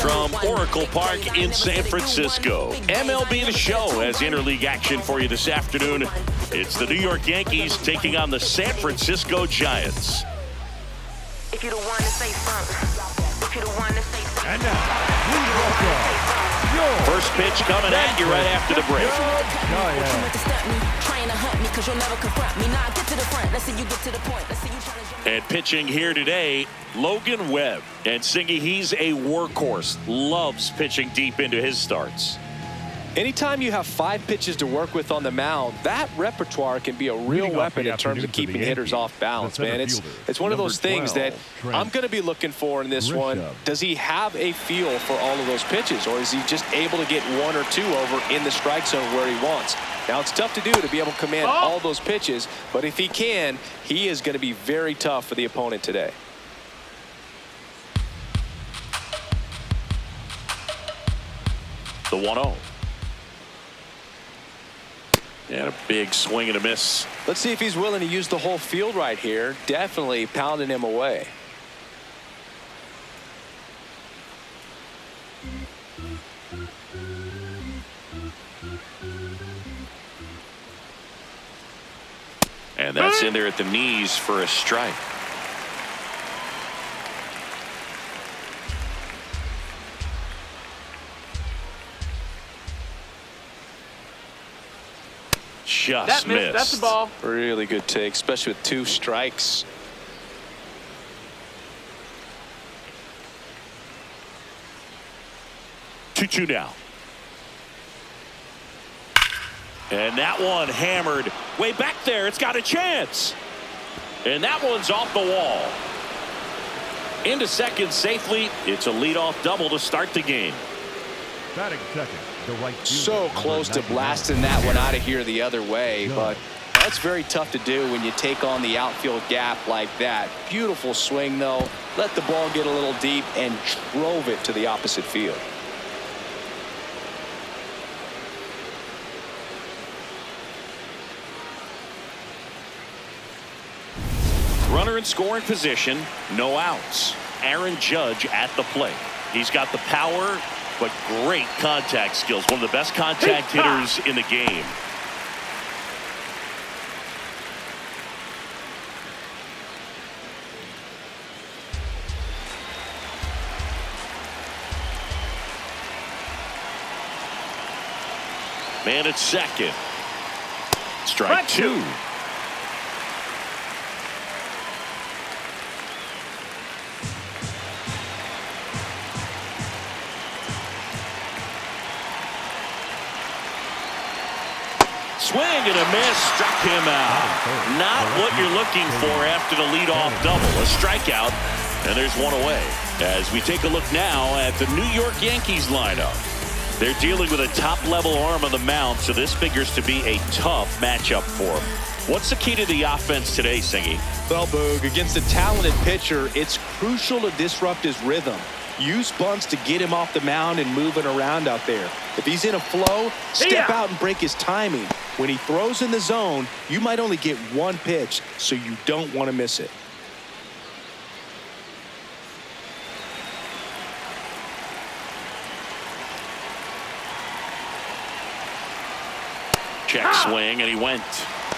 From Oracle Park in San Francisco, MLB The Show has interleague action for you this afternoon. It's the New York Yankees taking on the San Francisco Giants. If you the one to say something, if you the one to say something. And now, please welcome your first pitch coming at you right after the break. And pitching here today, Logan Webb. And Singy, he's a workhorse, loves pitching deep into his starts. Anytime you have 5 pitches to work with on the mound, that repertoire can be a real weapon in terms of keeping hitters off balance, man. It's one of those things that I'm going to be looking for in this one. Does he have a feel for all of those pitches, or is he just able to get 1 or 2 over in the strike zone where he wants? Now, it's tough to do to be able to command all those pitches, but if he can, he is going to be very tough for the opponent today. The 1-0. And a big swing and a miss. Let's see if he's willing to use the whole field right here. Definitely pounding him away. And that's in there at the knees for a strike. Just missed. That's the ball. Really good take, especially with 2 strikes. Two now. And that one hammered way back there. It's got a chance. And that one's off the wall. Into second safely. It's a leadoff double to start the game. batting second. So close to blasting that one out of here the other way, but that's very tough to do when you take on the outfield gap like that. Beautiful swing, though. Let the ball get a little deep and drove it to the opposite field. Runner in scoring position, no outs. Aaron Judge at the plate. He's got the power, but great contact skills. One of the best contact hitters in the game. Man at second. Strike 2. Swing and a miss, struck him out. Not what you're looking for after the leadoff double. A strikeout, and there's one away. As we take a look now at the New York Yankees lineup. They're dealing with a top-level arm on the mound, so this figures to be a tough matchup for them. What's the key to the offense today, Singy? Well, Boog, against a talented pitcher, it's crucial to disrupt his rhythm. Use bunts to get him off the mound and moving around out there. If he's in a flow, step out and break his timing. When he throws in the zone, you might only get one pitch, so you don't want to miss it. Check swing, and he went.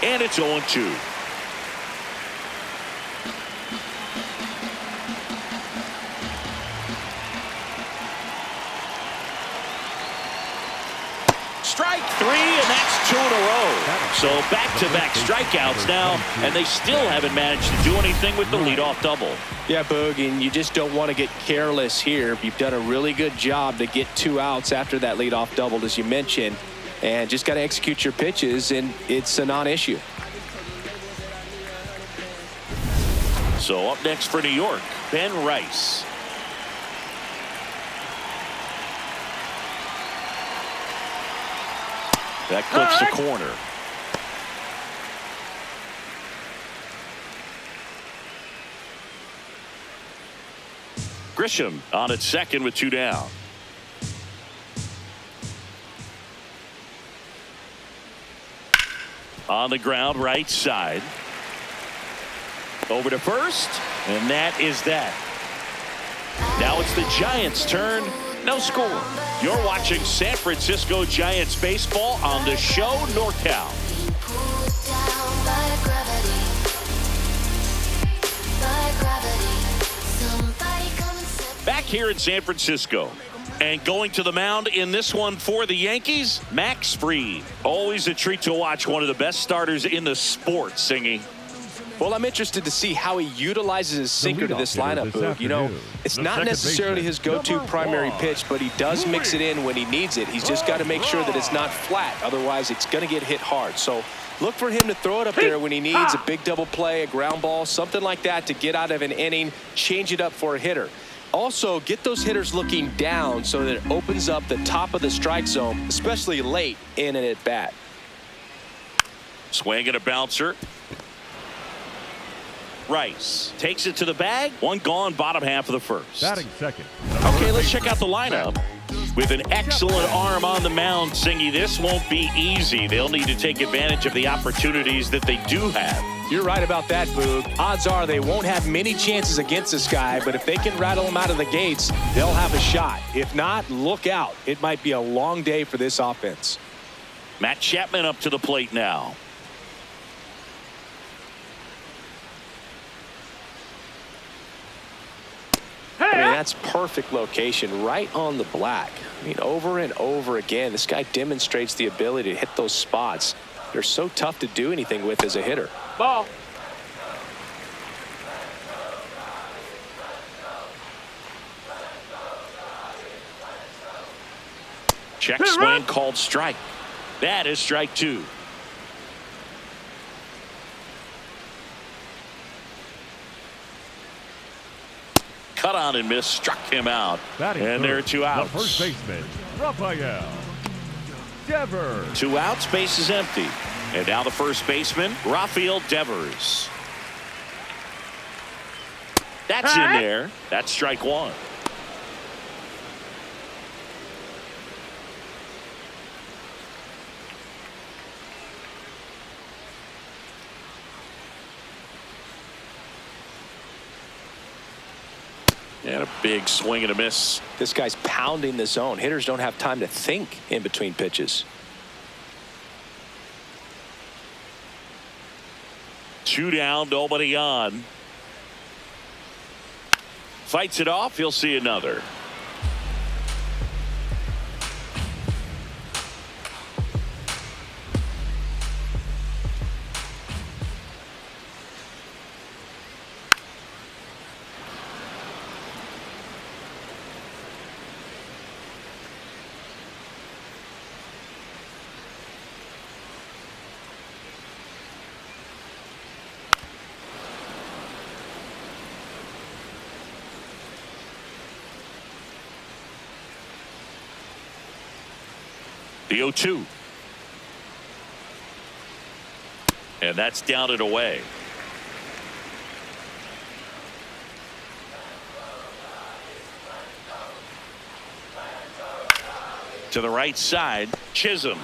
And it's 0-2. Strike 3, and that's 2 in a row. So back-to-back strikeouts now, and they still haven't managed to do anything with the leadoff double. Yeah, Boog, and you just don't want to get careless here. You've done a really good job to get 2 outs after that leadoff double, as you mentioned, and just got to execute your pitches, and it's a non-issue. So up next for New York, Ben Rice. That clips the corner. Grisham on at second with 2 down. On the ground, right side. Over to first, and that is that. Now it's the Giants' turn. No score. You're watching San Francisco Giants baseball on the show NorCal. Back here in San Francisco. And going to the mound in this one for the Yankees, Max Fried. Always a treat to watch one of the best starters in the sport, Singy. Well, I'm interested to see how he utilizes his sinker to this lineup, Boog. You know, it's not necessarily his go-to primary pitch, but he does mix it in when he needs it. He's just got to make sure that it's not flat. Otherwise, it's going to get hit hard. So look for him to throw it up there when he needs a big double play, a ground ball, something like that to get out of an inning, change it up for a hitter. Also, get those hitters looking down so that it opens up the top of the strike zone, especially late in an at-bat. Swing and a bouncer. Rice takes it to the bag. One gone, bottom half of the first. Batting second. Okay, let's check out the lineup. With an excellent arm on the mound, Singy, this won't be easy. They'll need to take advantage of the opportunities that they do have. You're right about that, Boog. Odds are they won't have many chances against this guy, but if they can rattle him out of the gates, they'll have a shot. If not, look out. It might be a long day for this offense. Matt Chapman up to the plate now. I mean, that's perfect location, right on the black. I mean, over and over again, this guy demonstrates the ability to hit those spots. They're so tough to do anything with as a hitter. Ball. Check swing called strike. That is strike two. Cut on and miss, struck him out. And there are two outs. The first baseman, Rafael Devers. 2 outs, base is empty. And now the first baseman, Rafael Devers. That's in there. That's strike one. And a big swing and a miss. This guy's pounding the zone. Hitters don't have time to think in between pitches. 2 down, nobody on. Fights it off. He'll see another. The 0-2. And that's down and away. To the right side, Chisholm.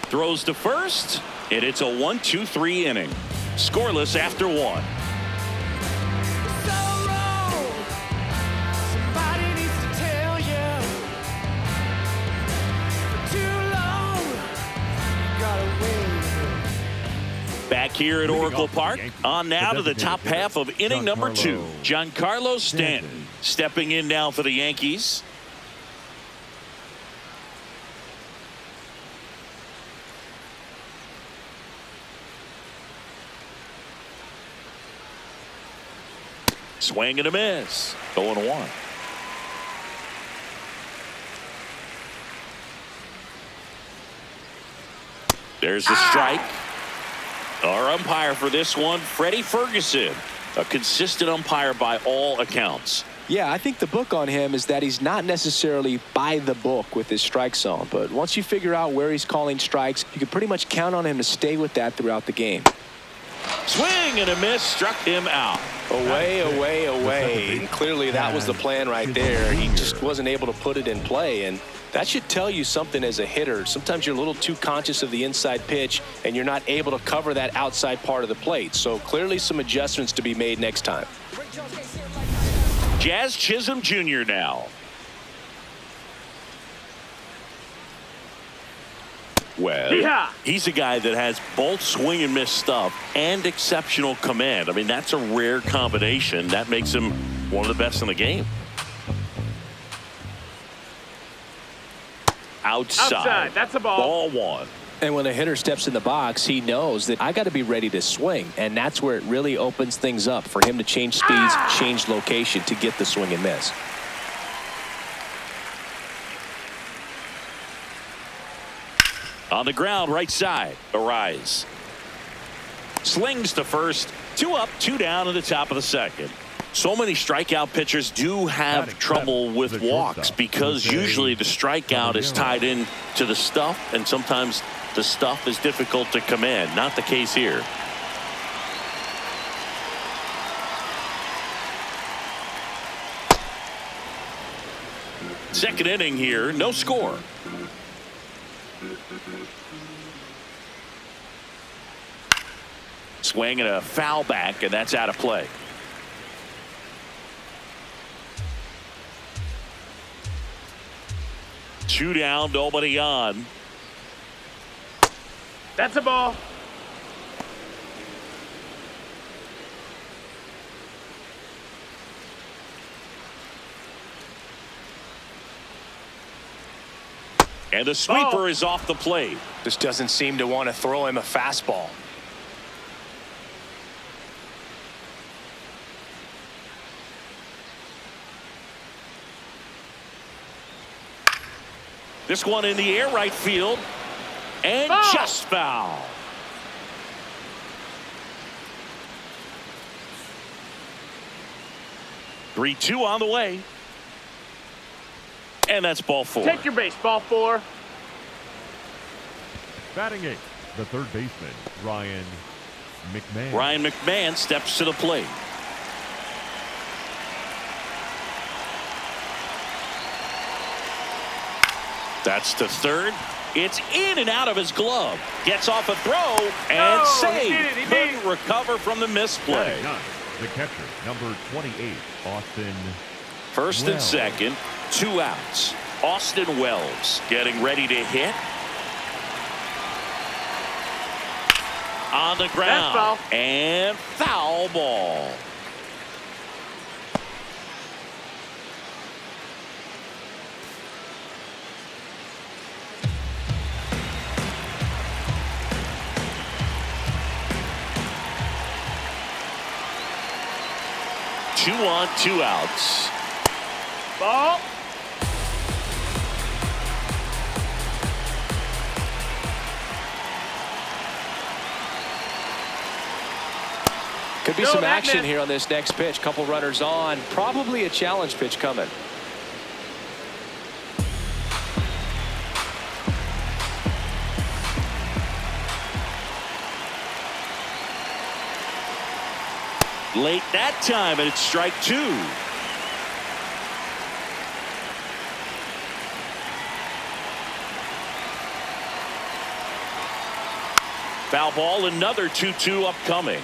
Throws to first, and it's a 1-2-3 inning. Scoreless after 1. Back here at Oracle Park, on now to the top half of inning number 2. Giancarlo Stanton stepping in now for the Yankees. Swing and a miss. 0-1. There's the strike. Our umpire for this one, Freddie Ferguson, a consistent umpire by all accounts. Yeah, I think the book on him is that he's not necessarily by the book with his strike zone, but once you figure out where he's calling strikes, you can pretty much count on him to stay with that throughout the game. Swing and a miss, struck him out. Away, away, away. And clearly that was the plan right there. He just wasn't able to put it in play, and that should tell you something as a hitter. Sometimes you're a little too conscious of the inside pitch, and you're not able to cover that outside part of the plate. So clearly some adjustments to be made next time. Jazz Chisholm Jr. now. Well, yeah. He's a guy that has both swing and miss stuff and exceptional command. I mean, that's a rare combination. That makes him one of the best in the game. Outside. That's a ball. Ball one. And when a hitter steps in the box, he knows that I got to be ready to swing. And that's where it really opens things up for him to change speeds, change location to get the swing and miss. On the ground, right side. Arise. Slings to first. 2 up, 2 down in the top of the second. So many strikeout pitchers do have trouble with walks because usually the strikeout is tied in to the stuff, and sometimes the stuff is difficult to command. Not the case here. Second inning here, no score. Swing and a foul back, and that's out of play. Two down, nobody on. That's a ball. And the sweeper is off the plate. Just doesn't seem to want to throw him a fastball. This one in the air, right field, and just foul. Three-two on the way. And that's ball 4. Take your base, ball 4. Batting 8, the third baseman, Ryan McMahon. Ryan McMahon steps to the plate. That's to third. It's in and out of his glove. Gets off a throw and saved. Couldn't recover from the misplay. The catcher, number 28, Austin. First and second, 2 outs. Austin Wells getting ready to hit. On the ground. Foul. And foul ball. Two on, 2 outs. Ball. Could be some action here on this next pitch. Couple runners on. Probably a challenge pitch coming. Late that time, and it's strike 2. Foul ball, another 2-2 upcoming.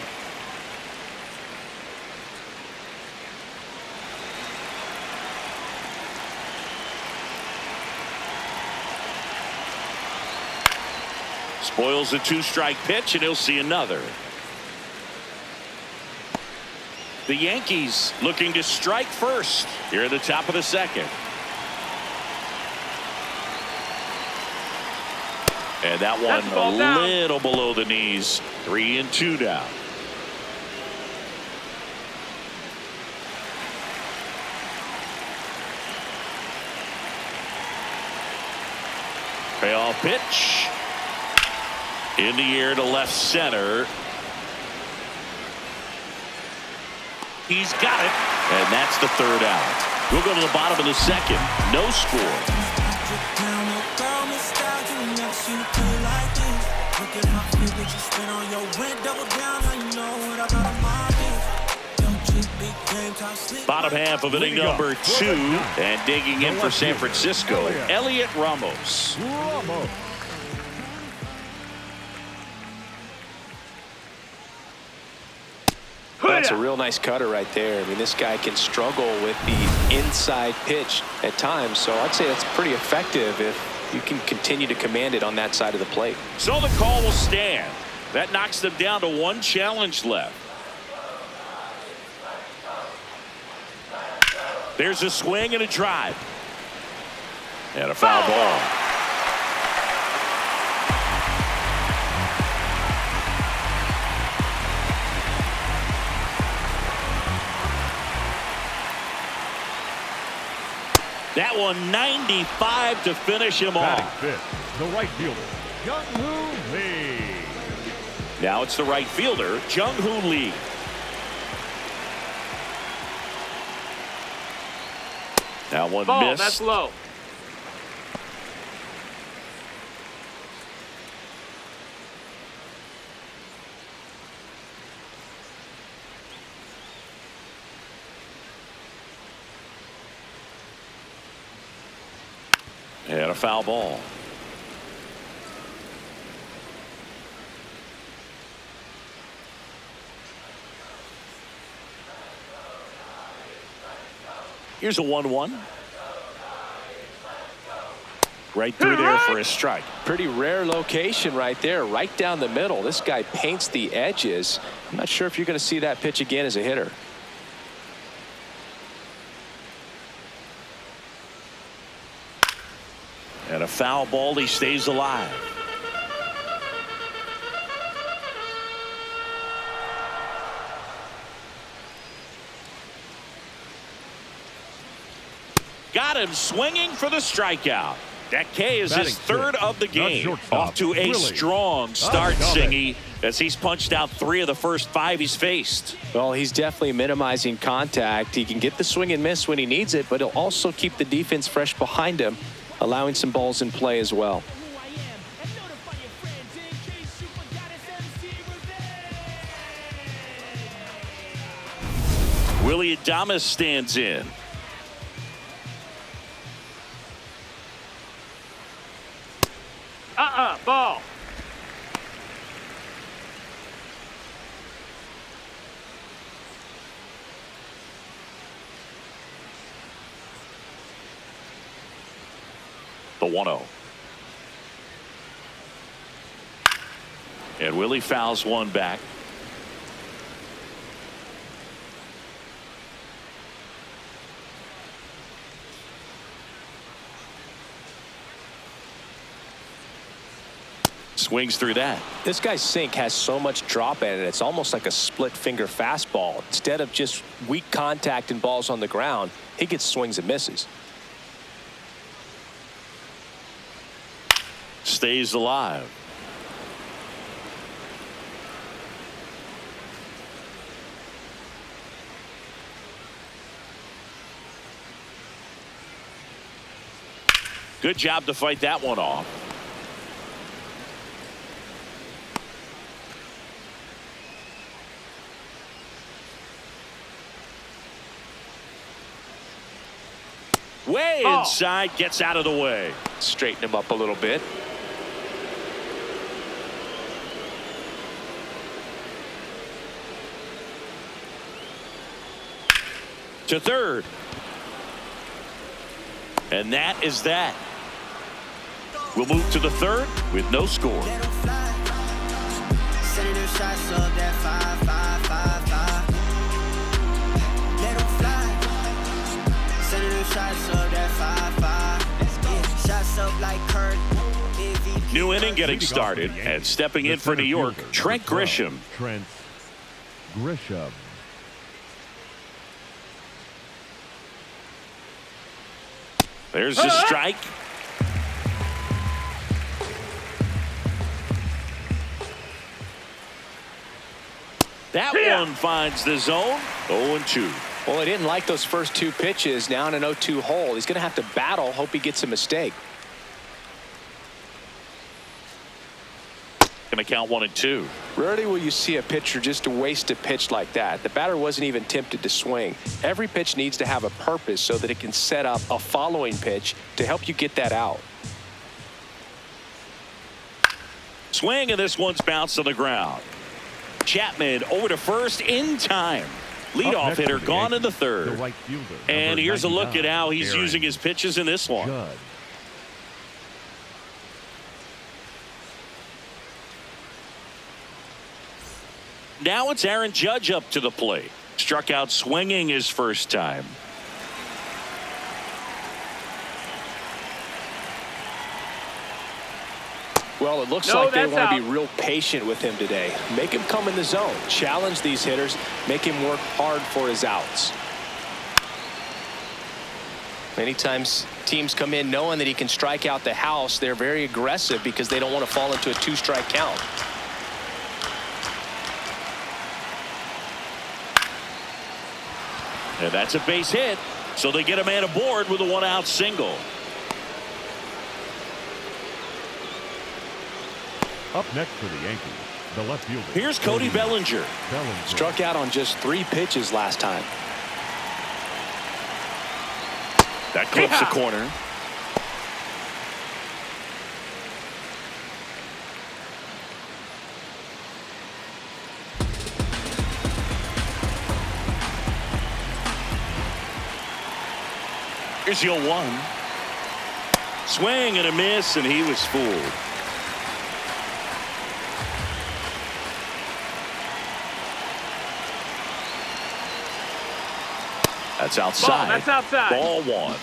Spoils a 2-strike pitch, and he'll see another. The Yankees looking to strike first here at the top of the second. And that one a little below the knees. 3 and 2 down. Payoff pitch. In the air to left center. He's got it, and that's the 3rd out. We'll go to the bottom of the second. No score. Bottom half of inning number 2, and digging in for San Francisco, Elliot Ramos. That's a real nice cutter right there. I mean, this guy can struggle with the inside pitch at times, so I'd say that's pretty effective if you can continue to command it on that side of the plate. So the call will stand. That knocks them down to one challenge left. There's a swing and a drive. And a foul ball. That one 95 to finish him Batting off. fifth, the right fielder, Jung-Hoo Lee. Now it's the right fielder, Jung-Hoo Lee. That one Ball, missed. that's low. And a foul ball. Here's a 1-1. Right through there for a strike. Pretty rare location right there, right down the middle. This guy paints the edges. I'm not sure if you're going to see that pitch again as a hitter. And a foul ball. He stays alive. Got him swinging for the strikeout. That K is his third of the game. Off to a strong start, Singy, as he's punched out 3 of the first 5 he's faced. Well, he's definitely minimizing contact. He can get the swing and miss when he needs it, but he'll also keep the defense fresh behind him, allowing some balls in play as well. Willie Adames stands in. Ball. The 1-0. And Willie fouls one back. Swings through that. This guy's sink has so much drop in it. It's almost like a split finger fastball. Instead of just weak contact and balls on the ground, he gets swings and misses. Stays alive. Good job to fight that one off. Way inside, gets out of the way. Straighten him up a little bit. To third. And that is that. We'll move to the third with no score. New inning getting started, and stepping in for New York, Trent Grisham. Trent Grisham. There's the strike. That one finds the zone. 0-2. Well, he didn't like those first 2 pitches. Now in an 0-2 hole, he's going to have to battle. Hope he gets a mistake. Going to count 1-2. Rarely will you see a pitcher just waste a pitch like that. The batter wasn't even tempted to swing. Every pitch needs to have a purpose so that it can set up a following pitch to help you get that out. Swing, and this one's bounced to the ground. Chapman over to first in time. Leadoff hitter gone in the third. Right fielder, and here's a look at how he's Aaron using his pitches in this one. Judd. Now it's Aaron Judge up to the plate. Struck out swinging his first time. Well, it looks like they want to be real patient with him today. Make him come in the zone. Challenge these hitters. Make him work hard for his outs. Many times teams come in knowing that he can strike out the house. They're very aggressive because they don't want to fall into a 2-strike count. And that's a base hit. So they get a man aboard with a 1-out single. Up next for the Yankees, the left fielder. Here's Cody Bellinger. Struck out on just 3 pitches last time. That clips the corner. Here's the 0-1. Swing and a miss, and he was fooled. That's outside. That's outside. Ball 1.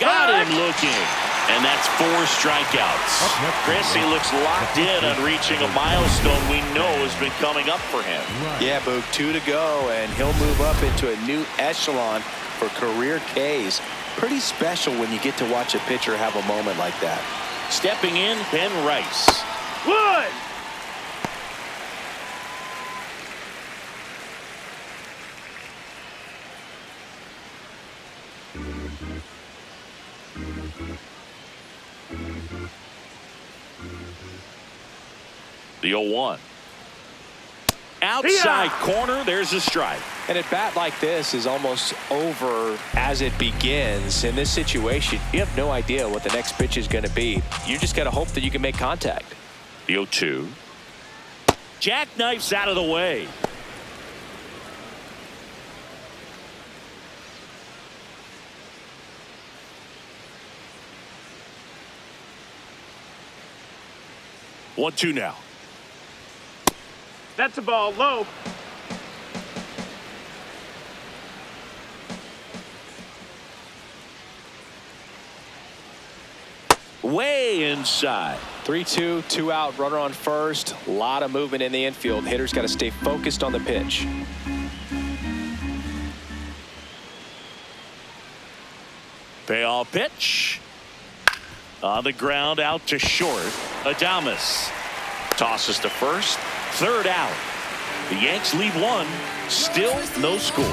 Got him looking. And that's 4 strikeouts. Chris, he looks locked in on reaching a milestone we know has been coming up for him. Yeah, Boog, 2 to go, and he'll move up into a new echelon for career Ks. Pretty special when you get to watch a pitcher have a moment like that. Stepping in, Ben Rice. Wood. The 0-1. Outside corner, there's a strike. And a bat like this is almost over as it begins. In this situation, you have no idea what the next pitch is going to be. You just got to hope that you can make contact. The 0-2. Jackknifes out of the way. One, 2 now. That's a ball low. Way inside. 3-2, 2 out, runner on first. A lot of movement in the infield. Hitters got to stay focused on the pitch. Payoff pitch. On the ground, out to short. Adames tosses to first. 3rd out. The Yanks lead 1. Still no score.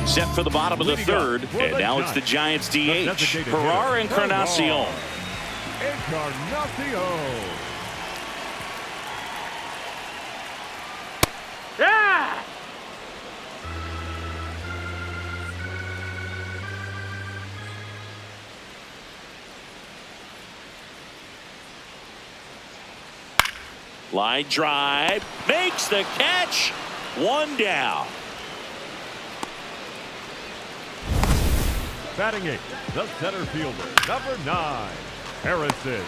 Set for the bottom of the 3rd, and now it's the Giants DH. Ferrar Encarnacion. Yeah. Line drive. Makes the catch. 1 down. Batting 8, the center fielder, number 9, Harrison.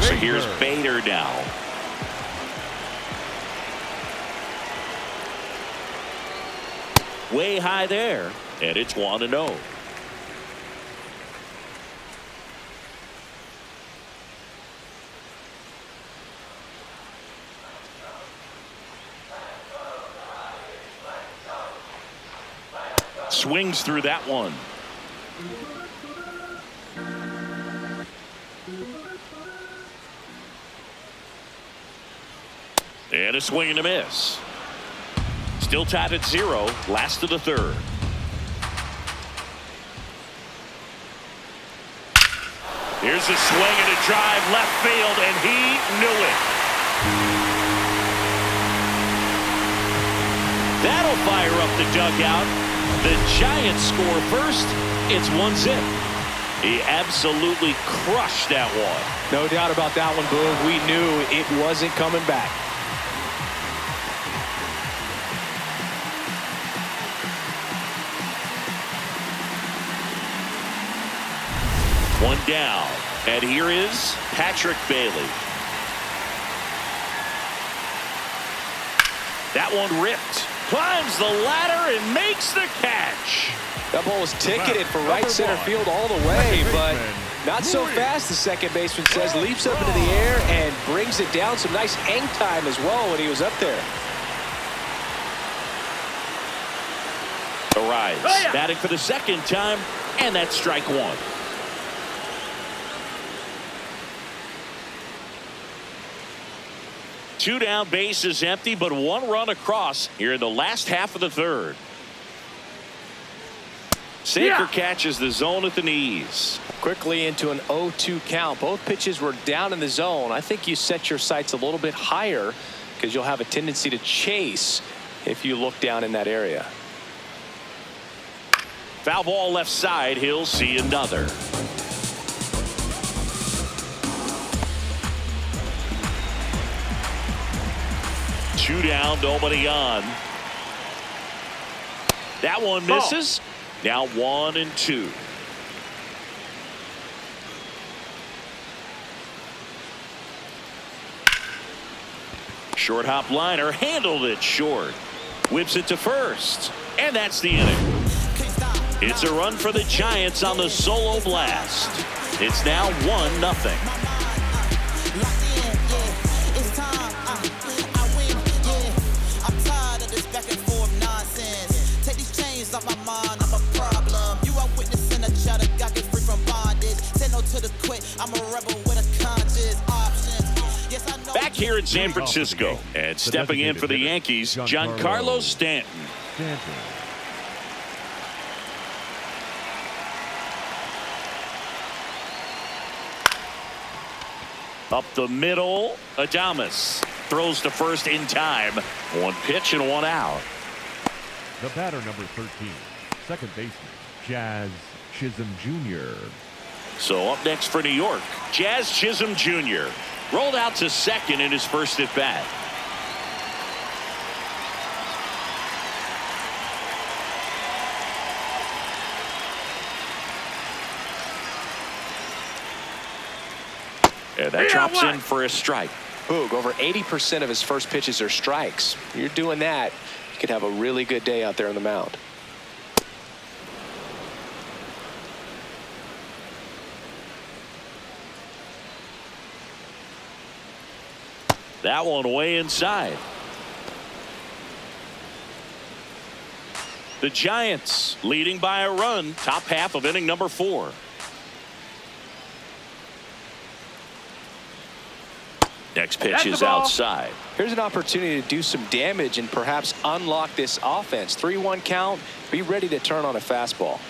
So here's Bader now. Way high there, and it's 1-0. Swings through that one. And a swing and a miss. Still tied at 0. Last of the 3rd. Here's a swing and a drive left field, and he knew it. That'll fire up the dugout. The Giants score first. It's 1-0. He absolutely crushed that one. No doubt about that one, Boog. We knew it wasn't coming back. One down. And here is Patrick Bailey. That one ripped. Climbs the ladder and makes the catch. That ball was ticketed for right center field all the way, but not so fast, the second baseman says. Leaps up into the air and brings it down. Some nice hang time as well when he was up there. Arise. Batting for the second time, and that's strike one. Two down, bases empty, but one run across here in the last half of the third. Saker catches the zone at the knees. Quickly into an 0-2 count. Both pitches were down in the zone. I think you set your sights a little bit higher because you'll have a tendency to chase if you look down in that area. Foul ball left side. He'll see another. Two down, nobody on. That one misses. Now 1-2. Short hop liner handled it short. Whips it to first. And that's the inning. It's a run for the Giants on the solo blast. It's now 1-0. Back here in San Francisco, and stepping in for the Yankees, Giancarlo Stanton. Up the middle, Adames throws to first in time. One pitch and one out. The batter, number 13, second baseman, Jazz Chisholm Jr. So up next for New York, Jazz Chisholm Jr. rolled out to second in his first at bat. And that drops in for a strike. Boog, over 80% of his first pitches are strikes. You're doing that, you could have a really good day out there on the mound. That one way inside. The Giants leading by a run, top half of inning number 4. Next pitch is outside. Here's an opportunity to do some damage and perhaps unlock this offense. 3-1 count. Be ready to turn on a fastball.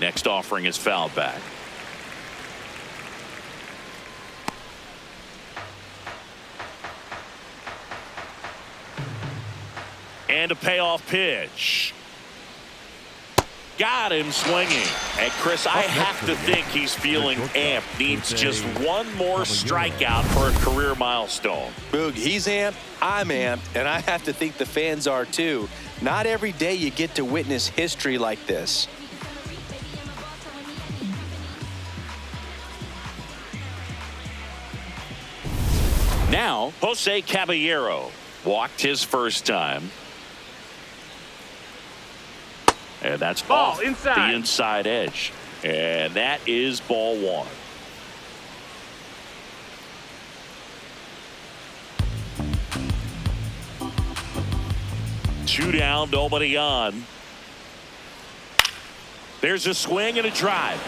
Next offering is fouled back. And a payoff pitch. Got him swinging. And Chris, I have to think he's feeling amped. Needs just one more strikeout for a career milestone. Boog, he's amped, I'm amped, and I have to think the fans are too. Not every day you get to witness history like this. Now, Jose Caballero walked his first time. And that's ball off inside. the inside edge. And that is ball one. Two down, nobody on. There's a swing and a drive.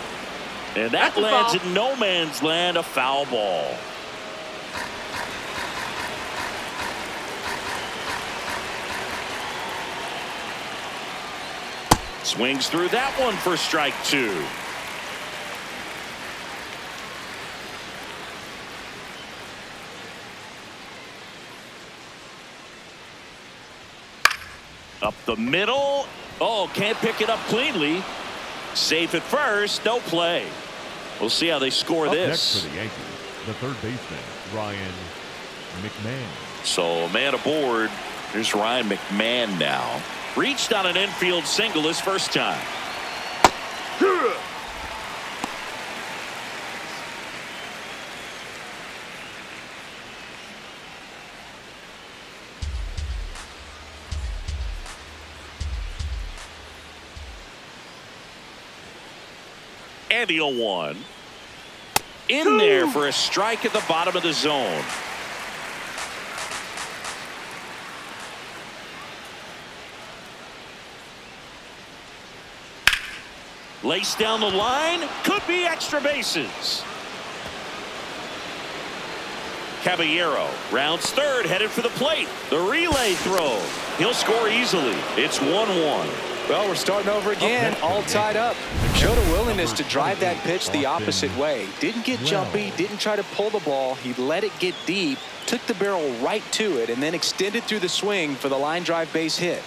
And that lands in no man's land, a foul ball. Swings through that one for strike 2. Up the middle. Oh, can't pick it up cleanly. Safe at first. No play. We'll see how they score this. Next for the Yankees, the third baseman, Ryan McMahon. So, man aboard. Here's Ryan McMahon now. Reached on an infield single his first time. And the 0-1. In there for a strike at the bottom of the zone. Laced down the line. Could be extra bases. Caballero rounds third, headed for the plate. The relay throw. He'll score easily. It's 1-1. Well, we're starting over again, all tied up. Showed a willingness to drive that pitch the opposite way. Didn't get jumpy, didn't try to pull the ball. He let it get deep, took the barrel right to it, and then extended through the swing for the line drive base hit.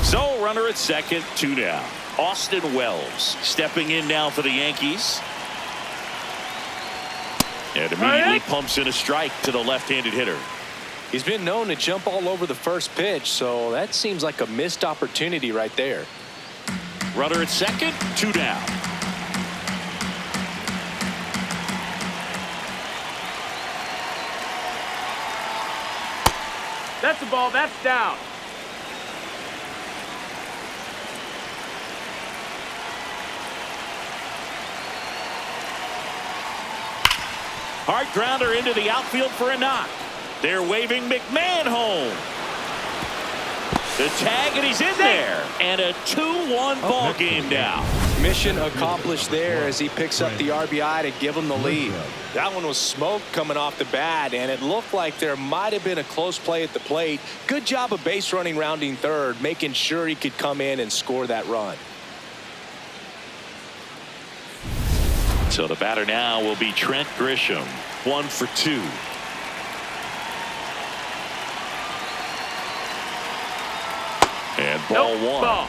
So, runner at second, 2 down. Austin Wells stepping in now for the Yankees. And immediately pumps in a strike to the left-handed hitter. He's been known to jump all over the first pitch, so that seems like a missed opportunity right there. Runner at second, 2 down. That's the ball. That's down. Hard grounder into the outfield for a knock. They're waving McMahon home. The tag, and he's in there. And a 2-1 ball game now. Mission accomplished there as he picks up the RBI to give him the lead. That one was smoke coming off the bat, and it looked like there might have been a close play at the plate. Good job of base running, rounding third, making sure he could come in and score that run. So the batter now will be Trent Grisham. 1 for 2. And ball 1. Ball.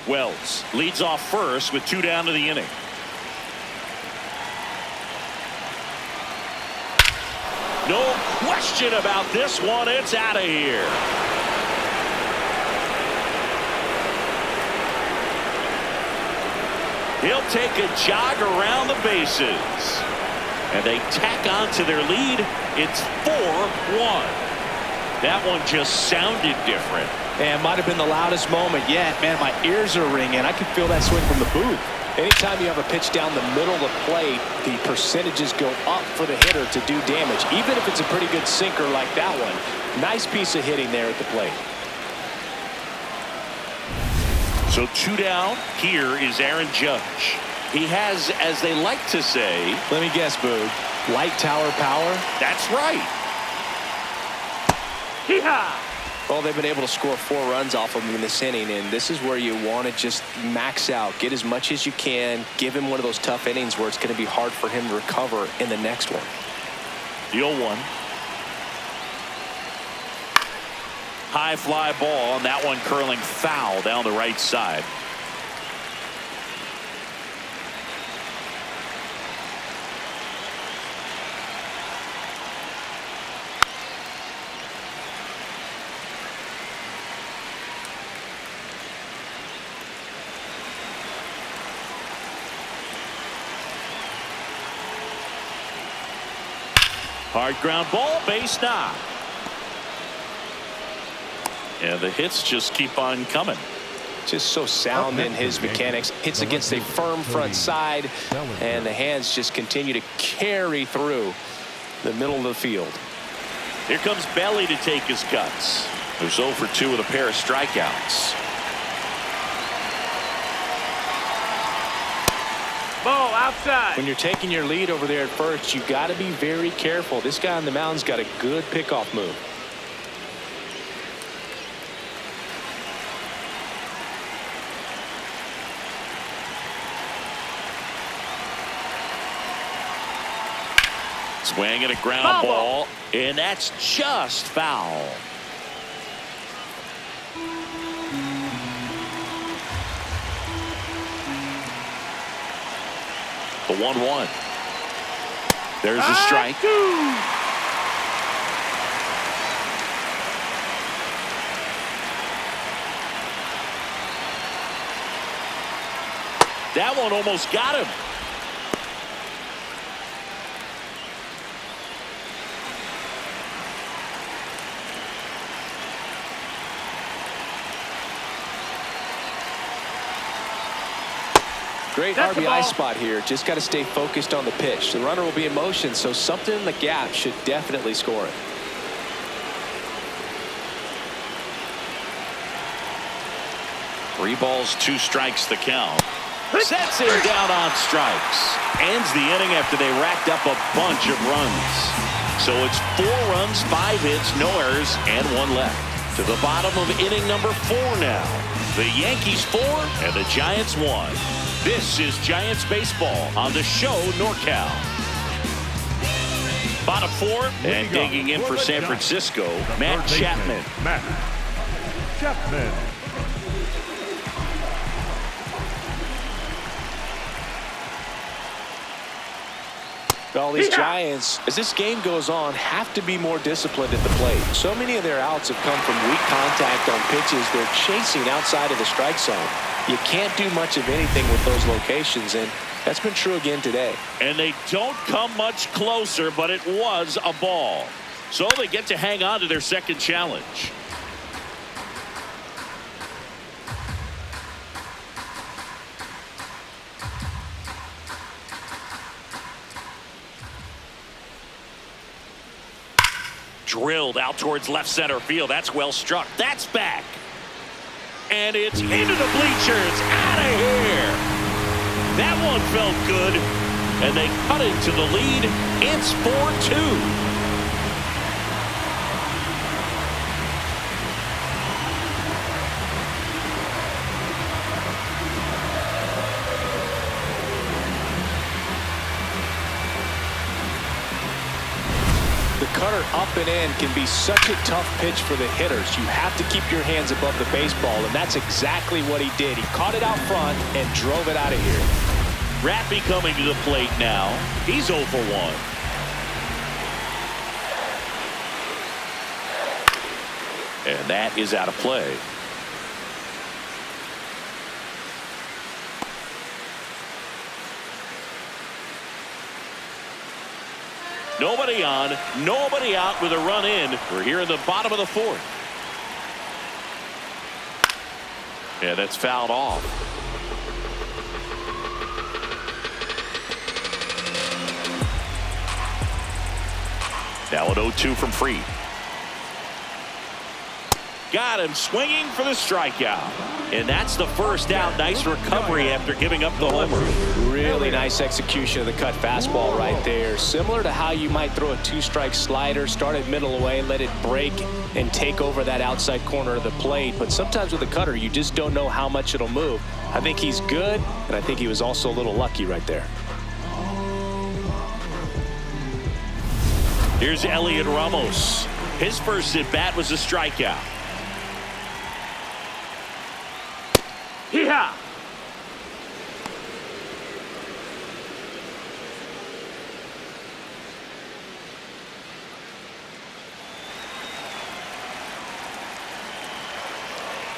Wells leads off first with 2 down to the inning. No question about this one. It's out of here. He'll take a jog around the bases. And they tack on to their lead. It's 4-1. That one just sounded different. And might have been the loudest moment yet. Man, my ears are ringing. I can feel that swing from the booth. Anytime you have a pitch down the middle of the plate, the percentages go up for the hitter to do damage, even if it's a pretty good sinker like that one. Nice piece of hitting there at the plate. So 2 down. Here is Aaron Judge. He has, as they like to say, let me guess, Boog, light tower power? That's right. Hee-haw! Well, they've been able to score 4 runs off of him in this inning, and this is where you want to just max out, get as much as you can, give him one of those tough innings where it's going to be hard for him to recover in the next one. The 0-1. High fly ball, and that one curling foul down the right side. Hard ground ball, base knock. And the hits just keep on coming. Just so sound in his mechanics. Hits against a firm front side, and the hands just continue to carry through the middle of the field. Here comes Belly to take his cuts. There's 0 for 2 with a pair of strikeouts. Ball outside. When you're taking your lead over there at first, you got to be very careful. This guy on the mound's got a good pickoff move. Swinging a ground ball, and that's just foul. The 1-1. There's a strike. That one almost got him. Great RBI spot here. Just got to stay focused on the pitch. The runner will be in motion, so something in the gap should definitely score it. 3 balls, 2 strikes the count. Sets him down on strikes. Ends the inning after they racked up a bunch of runs. So it's 4 runs, 5 hits, no errors, and 1 left. To the bottom of inning number 4 now. The Yankees 4 and the Giants 1. This is Giants baseball on the show NorCal. Bottom 4 and digging in for San Francisco, Matt Chapman. Matt Chapman. All these Giants, as this game goes on, have to be more disciplined at the plate. So many of their outs have come from weak contact on pitches they're chasing outside of the strike zone. You can't do much of anything with those locations, and that's been true again today. And they don't come much closer, but it was a ball. So they get to hang on to their second challenge. Drilled out towards left center field. That's well struck. That's back. And it's into the bleachers. Out of here. That one felt good. And they cut it to the lead. It's 4-2. Cutter up and in can be such a tough pitch for the hitters. You have to keep your hands above the baseball, and that's exactly what he did. He caught it out front and drove it out of here. Rappy coming to the plate now. He's 0 for 1. And that is out of play. Nobody on, nobody out with a run in. We're here in the bottom of the 4th. Yeah, that's fouled off. Now an 0-2 from Fried. Got him swinging for the strikeout. And that's the first out. Nice recovery after giving up the homer. Really nice execution of the cut fastball right there. Similar to how you might throw a 2-strike slider, start it middle away, let it break and take over that outside corner of the plate. But sometimes with a cutter, you just don't know how much it'll move. I think he's good, and I think he was also a little lucky right there. Here's Elliot Ramos. His first at bat was a strikeout. Hee-haw!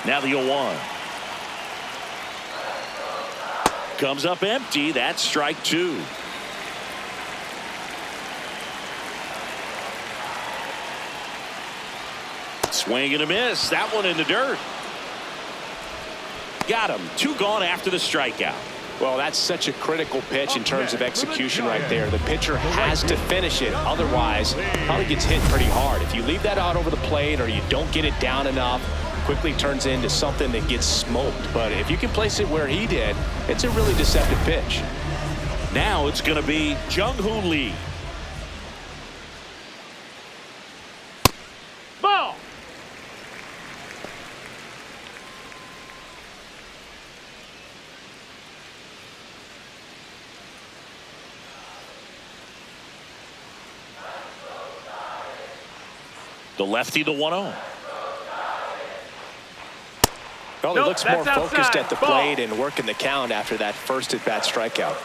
Now the 0-1. Comes up empty. That's strike 2. Swing and a miss. That one in the dirt. Got him. 2 gone after the strikeout. Well, that's such a critical pitch in terms of execution right there. The pitcher has to finish it. Otherwise, probably gets hit pretty hard. If you leave that out over the plate or you don't get it down enough, quickly turns into something that gets smoked. But if you can place it where he did, it's a really deceptive pitch. Now it's going to be Jung-Hoo Lee. Ball. The lefty, the 1-0. Well, he Nope, looks more that's focused outside. at the Ball. plate and working the count after that first at-bat strikeout.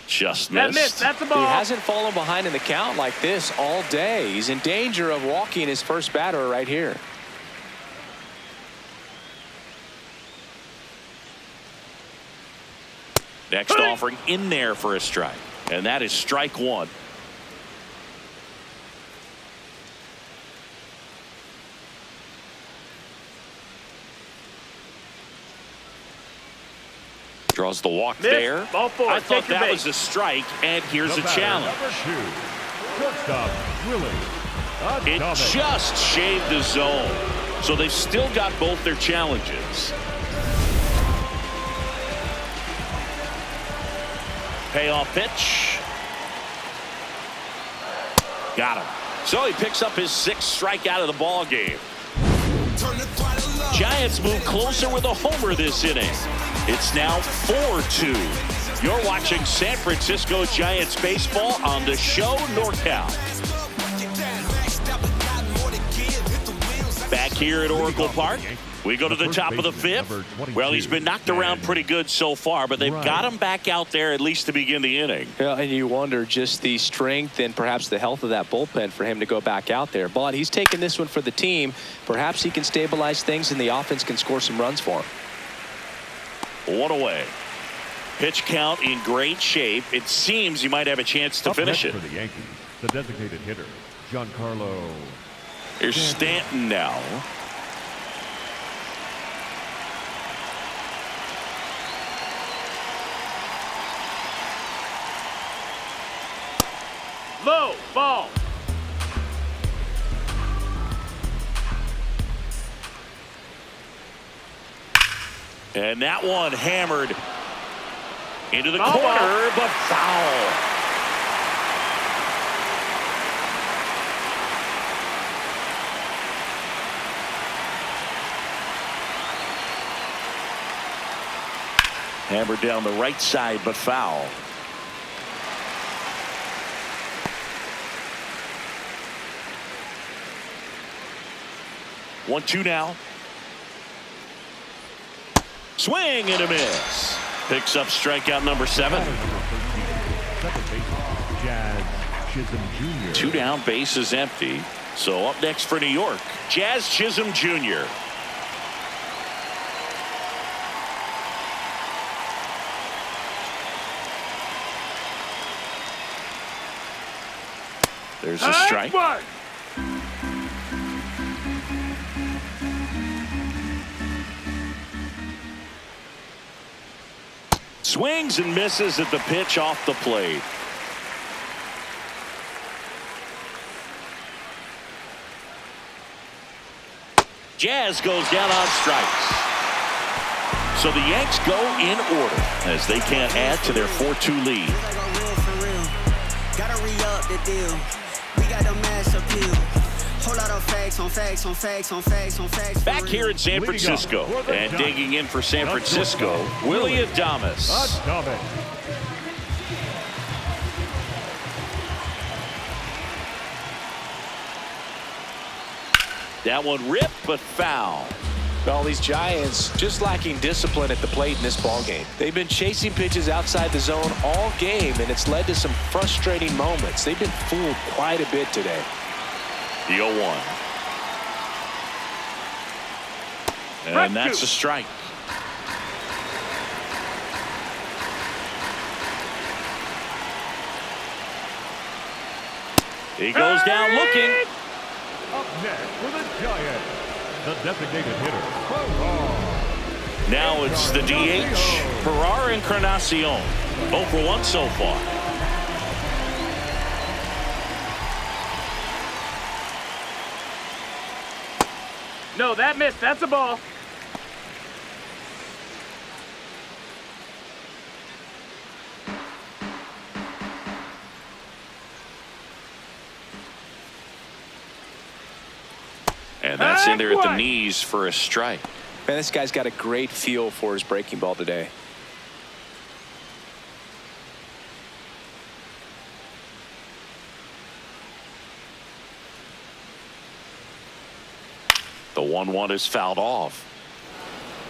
Just That missed. missed. That's a He ball. hasn't fallen behind in the count like this all day. He's in danger of walking his first batter right here. Next offering in there for a strike. And that is strike one. Draws the walk Missed. there. Ball four. I thought Take your that base. was a strike, and here's The a batter, challenge. number 2. Shortstop, Willie. It just shaved the zone. So they've still got both their challenges. Payoff pitch. Got him. So he picks up his 6th strikeout of the ball game. Giants move closer with a homer this inning. It's now 4-2. You're watching San Francisco Giants baseball on the show NorCal. Back here at Oracle Park, we go to the top of the 5th. Well, he's been knocked around pretty good so far, but they've got him back out there at least to begin the inning. Yeah, and you wonder just the strength and perhaps the health of that bullpen for him to go back out there. But he's taking this one for the team. Perhaps he can stabilize things and the offense can score some runs for him. 1 away. Pitch count in great shape. It seems he might have a chance to finish it. For the Yankees, the designated hitter, Giancarlo. Here's Stanton now. Low. Ball. And that one hammered into the Ball. corner, but foul. Hammered down the right side, but foul. One, two now. Swing and a miss. Picks up strikeout number 7. Second baseman, Jazz Chisholm Jr. 2 down, base is empty. So up next for New York, Jazz Chisholm Jr. There's a strike. One. Swings and misses at the pitch off the plate. Jazz goes down on strikes. So the Yanks go in order as they can't add to their 4-2 lead. Gotta re-up the deal. We got the mass appeal. Whole lot of facts on facts on facts on facts on facts. Back here in San Francisco and digging in for San Francisco, Willie Adames. That one ripped, but foul. Well, these Giants just lacking discipline at the plate in this ballgame. They've been chasing pitches outside the zone all game, and it's led to some frustrating moments. They've been fooled quite a bit today. The 0-1. And that's a strike. He goes down looking. Up next for the Giants, the designated hitter, Ferrar. Now it's the DH, Ferrar Encarnacion. 0 for 1 so far. No, that missed. That's a ball. And that's in there at the knees for a strike. Man, this guy's got a great feel for his breaking ball today. The 1-1 is fouled off.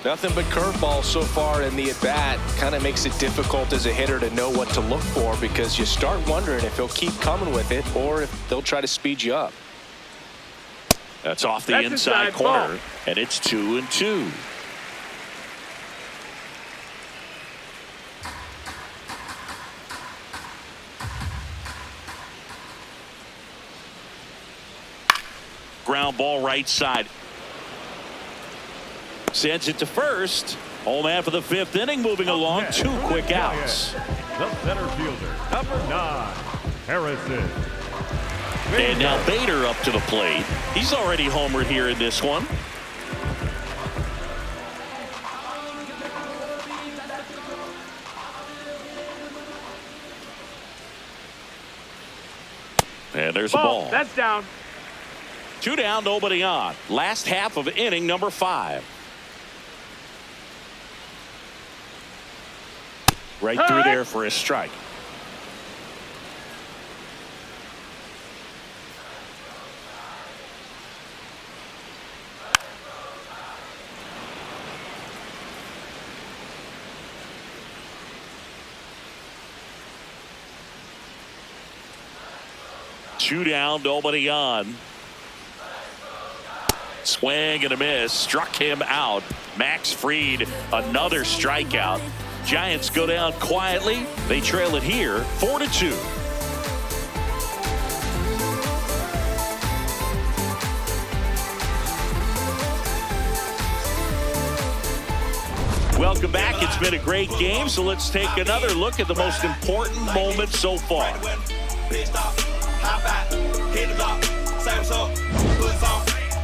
Nothing but curveballs so far in the at-bat. Kind of makes it difficult as a hitter to know what to look for because you start wondering if he'll keep coming with it or if they'll try to speed you up. That's off the inside corner, and it's 2-2. Ground ball right side. Sends it to first. Home man for the 5th inning, moving along. 2 quick outs. The center fielder, number 9, Harrison. And now Bader up to the plate. He's already homered here in this one. And there's a ball. That's down. 2 down, nobody on. Last half of inning number 5. Right through there for a strike. Two down, nobody on. Swing and a miss. Struck him out. Max Fried, another strikeout. Giants go down quietly. They trail it here 4-2. Welcome back. It's been a great game, so let's take another look at the most important moment so far.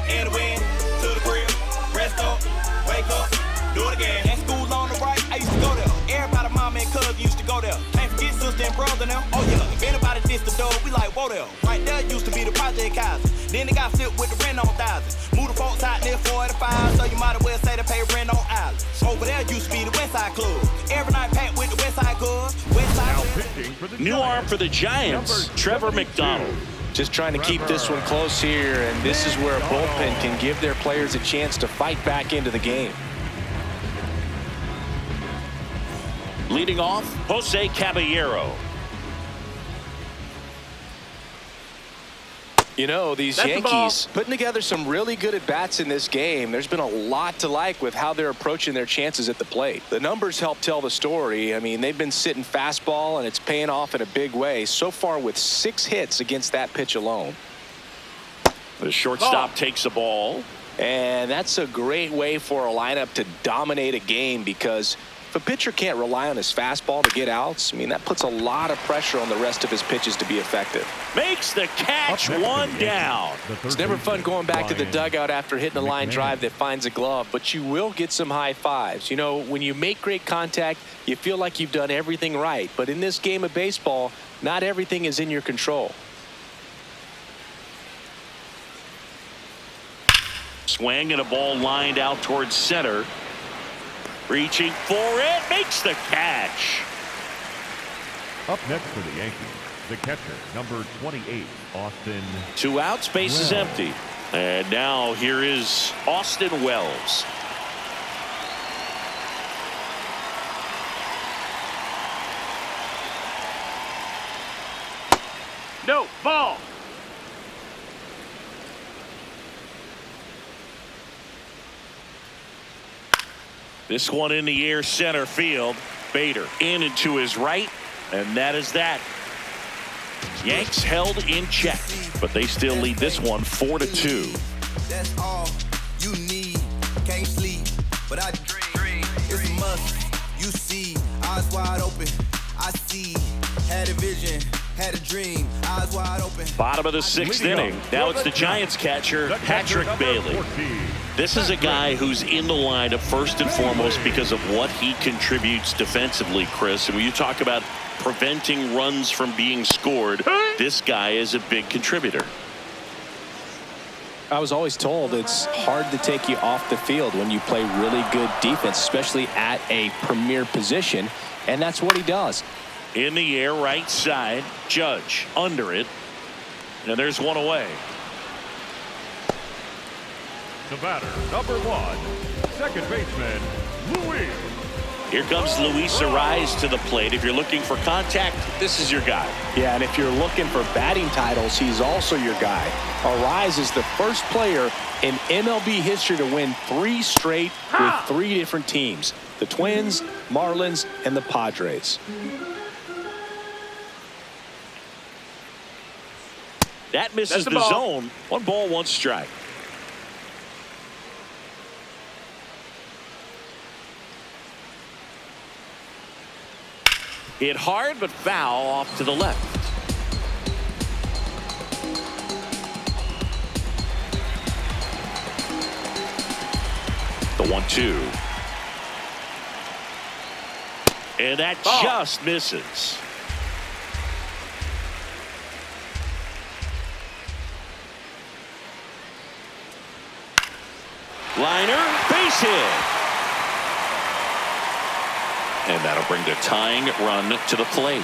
And win to the grill, rest up, wake up, do it again. At school on the right, I used to go there. Everybody, mama and cuz used to go there. Can't forget sister and brother now. Oh yeah, if anybody dissed the dog, we like, whoa there. Right there used to be the project houses. Then they got flipped with the rent on thousands. Moved the folks out near 45, so you might as well say they pay rent on islands. Over there used to be the West Side Club. Every night packed with the West Side Club. West Side. New arm for the Giants, Trevor McDonald. Just trying to keep this one close here, and this is where a bullpen can give their players a chance to fight back into the game. Leading off, Jose Caballero. You know, these Yankees putting together some really good at-bats in this game. There's been a lot to like with how they're approaching their chances at the plate. The numbers help tell the story. I mean, they've been sitting fastball, and it's paying off in a big way. So far with 6 hits against that pitch alone. The shortstop takes a ball. And that's a great way for a lineup to dominate a game because if a pitcher can't rely on his fastball to get outs, I mean, that puts a lot of pressure on the rest of his pitches to be effective. Makes the catch, 1 down. It's never fun going back to the dugout after hitting a line drive that finds a glove, but you will get some high fives. You know, when you make great contact, you feel like you've done everything right. But in this game of baseball, not everything is in your control. Swing and a ball lined out towards center. Reaching for it, makes the catch. Up next for the Yankees, the catcher, number 28, Austin. 2 outs, base is empty. And now here is Austin Wells. No, ball. This one in the air, center field. Bader in and to his right, and that is that. Yanks held in check, but they still lead this one 4-2. That's all you need. Can't sleep, but I dream. It's a must. You see, eyes wide open. I see. Had a vision. Had a dream, eyes wide open. Bottom of the sixth inning. Now it's the Giants catcher, Patrick Bailey. This is a guy who's in the lineup first and foremost because of what he contributes defensively, Chris. And when you talk about preventing runs from being scored, this guy is a big contributor. I was always told it's hard to take you off the field when you play really good defense, especially at a premier position, and that's what he does. In the air, right side, Judge under it, and there's one away. The batter, number 1, second baseman, Luis. Here comes Luis Arise to the plate. If you're looking for contact, this is your guy. Yeah, and if you're looking for batting titles, he's also your guy. Arise is the first player in MLB history to win 3 straight with 3 different teams: the Twins, Marlins, and the Padres. That misses the zone. 1 ball, 1 strike. Hit hard, but foul off to the left. The 1-2. And that just misses. Liner, base hit. And that'll bring the tying run to the plate.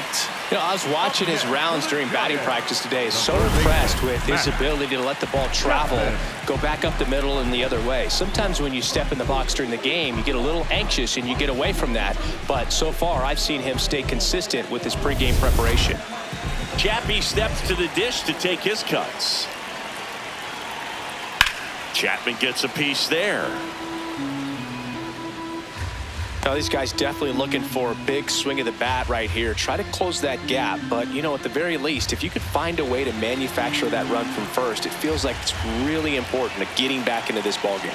You know, I was watching his rounds during batting practice today. So impressed with his ability to let the ball travel, go back up the middle and the other way. Sometimes when you step in the box during the game, you get a little anxious and you get away from that. But so far, I've seen him stay consistent with his pregame preparation. Chappie steps to the dish to take his cuts. Chapman gets a piece there. Now, these guys definitely looking for a big swing of the bat right here. Try to close that gap. But, you know, at the very least, if you could find a way to manufacture that run from first, it feels like it's really important to getting back into this ballgame.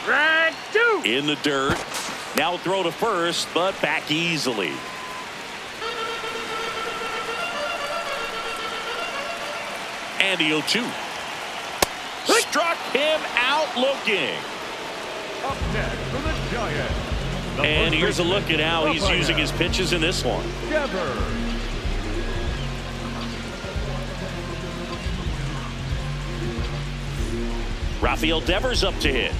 Right, 2. In the dirt. Now throw to first, but back easily. And the 0-2. Struck him out looking. Up next for the Giants. And here's a look at how he's using his pitches in this one. Rafael Devers up to hit.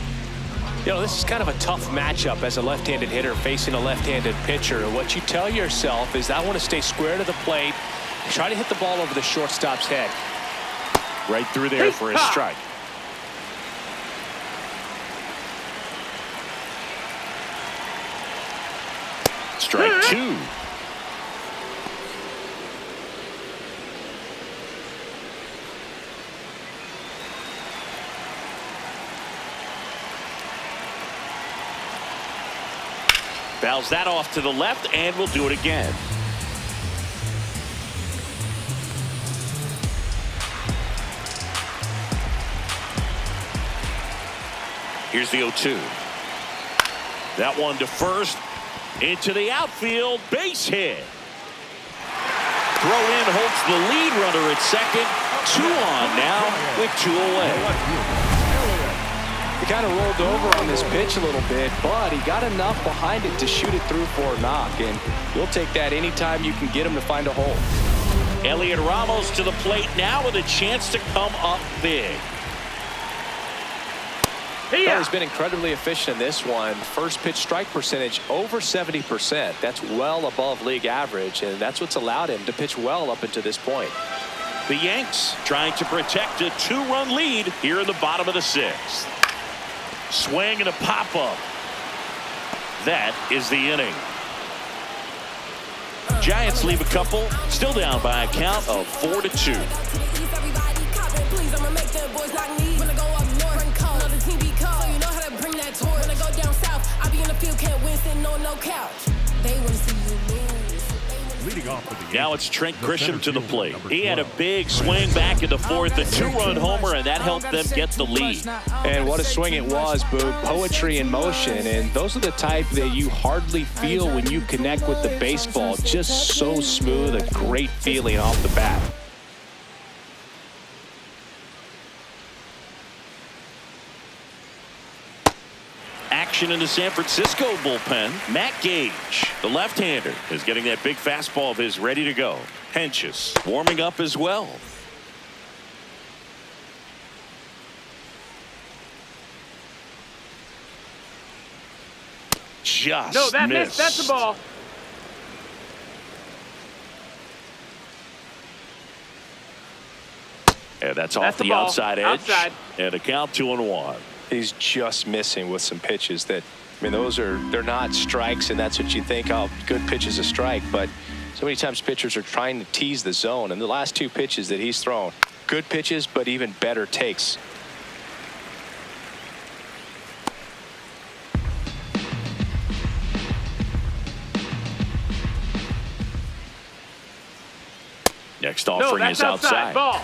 You know, this is kind of a tough matchup as a left-handed hitter facing a left-handed pitcher. What you tell yourself is, I want to stay square to the plate, try to hit the ball over the shortstop's head. Right through there for a strike. Strike 2. Fouls that off to the left, and we'll do it again. Here's the 0-2. That one to first. Into the outfield, base hit. Throw in holds the lead runner at second. 2 on now with 2 away. He kind of rolled over on this pitch a little bit, but he got enough behind it to shoot it through for a knock, and you'll take that anytime you can get him to find a hole. Elliot Ramos to the plate now with a chance to come up big. Well, he's been incredibly efficient in this one. First pitch strike percentage over 70%. That's well above league average, and that's what's allowed him to pitch well up until this point. The Yanks trying to protect a 2-run lead here in the bottom of the 6th. Swing and a pop-up. That is the inning. Giants leave a couple, still down by a count of 4-2. Leading off for the Yankees, Now it's Trent the Grisham to the center plate. fielder, He had a number big 12, swing back in the fourth, a 2-run homer, and that helped them get the lead. And what a swing it was, Boog. Poetry in motion. And those are the type that you hardly feel when you connect with the baseball. Just so smooth, a great feeling off the bat. Action in the San Francisco bullpen. Matt Gage, the left-hander, is getting that big fastball of his ready to go. Henches warming up as well. Just No, that missed. that's the ball. And that's off That's the the ball. outside edge. Outside. And a count 2-1. He's just missing with some pitches that, I mean, they're not strikes, and that's what you think, oh, good pitch is a strike. But so many times pitchers are trying to tease the zone, and the last two pitches that he's thrown, good pitches, but even better takes. Next No, offering that's is outside. Ball.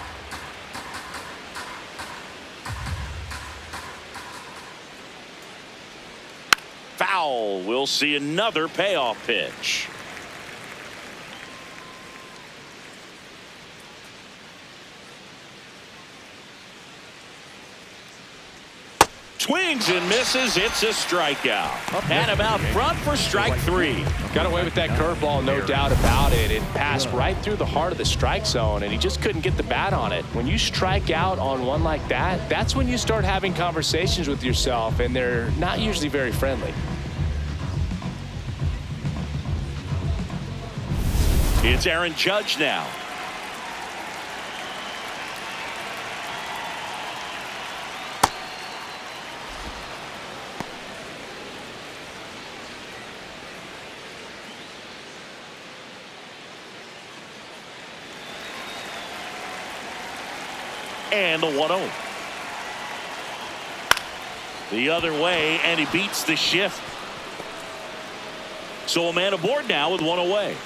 Foul. We'll see another payoff pitch. Swings and misses. It's a strikeout. And him out front for strike 3. Got away with that curveball, no doubt about it. It passed right through the heart of the strike zone, and he just couldn't get the bat on it. When you strike out on one like that, that's when you start having conversations with yourself, and they're not usually very friendly. It's Aaron Judge now. And the 1-0. The other way, and he beats the shift. So a man aboard now with 1 away.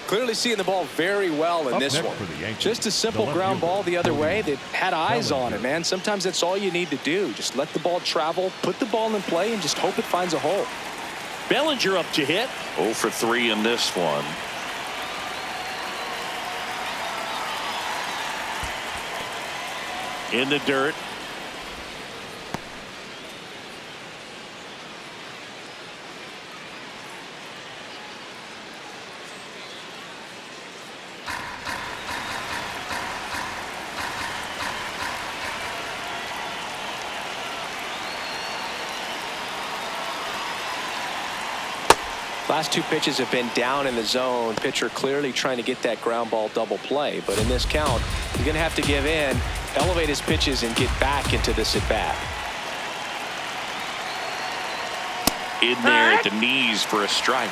Clearly seeing the ball very well in Up this next one. for the Yankees, Just a simple the left ground fielder, ball the other way that had eyes on it, Bellinger. man. Sometimes that's all you need to do. Just let the ball travel, put the ball in play, and just hope it finds a hole. Bellinger up to hit. 0 for 3 in this one. In the dirt. Last two pitches have been down in the zone. Pitcher clearly trying to get that ground ball double play. But in this count, he's going to have to give in, elevate his pitches, and get back into this at bat. In there at the knees for a strike.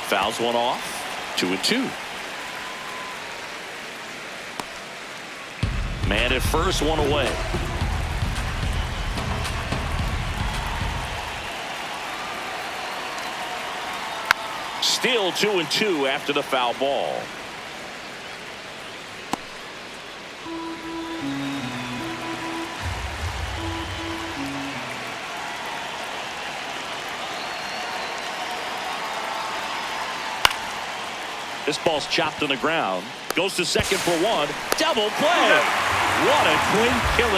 Fouls one off. 2-2. Man at first, 1 away. Still 2-2 after the foul ball. This ball's chopped on the ground. Goes to second for 1. Double play. What a clean killing.